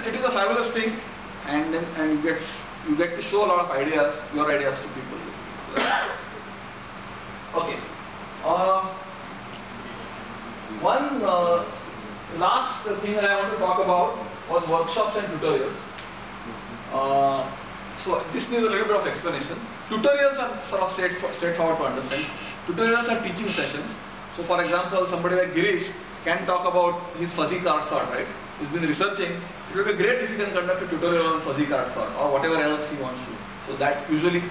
it is a fabulous thing, and you get to show a lot of ideas, your ideas to people. Okay. One last thing that I want to talk about was workshops and tutorials. So this needs a little bit of explanation. Tutorials are sort of straightforward to understand. Tutorials are teaching sessions. So for example, somebody like Girish can talk about his fuzzy card sort, right? He's been researching. It will be great if he can conduct a tutorial on fuzzy card sort or whatever else he wants to. So that usually,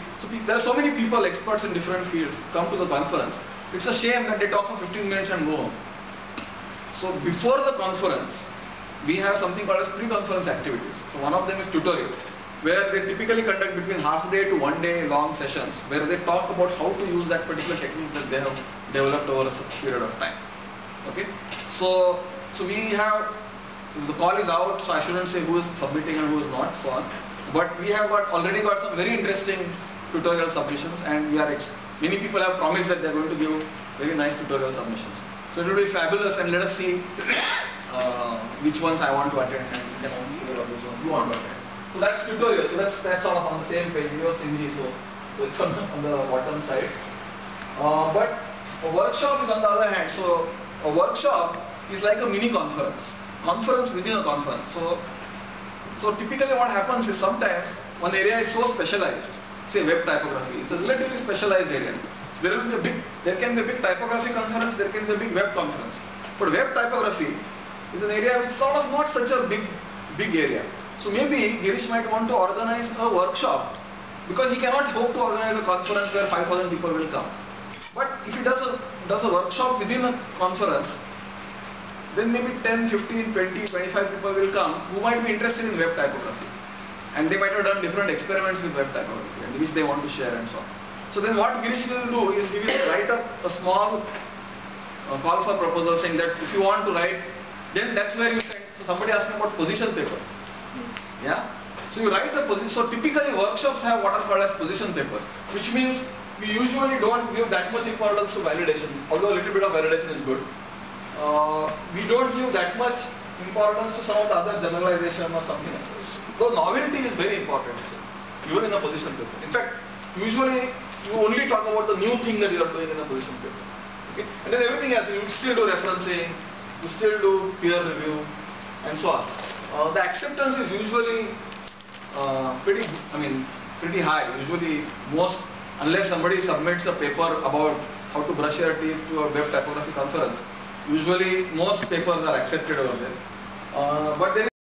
there are so many people, experts in different fields, come to the conference. It's a shame that they talk for 15 minutes and go home. So before the conference, we have something called as pre-conference activities. So one of them is tutorials, where they typically conduct between half day to 1 day long sessions, where they talk about how to use that particular technique that they have developed over a period of time. Okay, so we have, the call is out, so I shouldn't say who is submitting and who is not, so on. But we have already got some very interesting tutorial submissions, and many people have promised that they are going to give very nice tutorial submissions. So it will be fabulous, and let us see which ones I want to attend, and we can also see which ones you want to attend. So that's tutorial. So that's sort of on the same page. It was stingy, so it's on the bottom side. But a workshop is on the other hand. So a workshop is like a mini conference. Conference within a conference. So typically what happens is sometimes one area is so specialized, say web typography, it's a relatively specialized area. There can be a big typography conference, there can be a big web conference. But web typography is an area which is sort of not such a big area. So maybe Girish might want to organize a workshop, because he cannot hope to organize a conference where 5,000 people will come. But if he does a workshop within a conference, then maybe 10, 15, 20, 25 people will come who might be interested in web typography. And they might have done different experiments with web typography, and which they want to share and so on. So then what Girish will do is he will write up a small call for proposal saying that if you want to write, then that's where you send. So somebody asked me about position papers. Yeah? So you write a position. So typically workshops have what are called as position papers, which means we usually don't give that much importance to validation, although a little bit of validation is good. We don't give that much importance to some of the other generalization or something else. Though novelty is very important, even in a position paper. In fact, usually you only talk about the new thing that you are doing in a position paper. Okay? And then everything else, you still do referencing, you still do peer review, and so on. The acceptance is usually pretty high. Usually unless somebody submits a paper about how to brush your teeth to a web typography conference, usually most papers are accepted over there. But there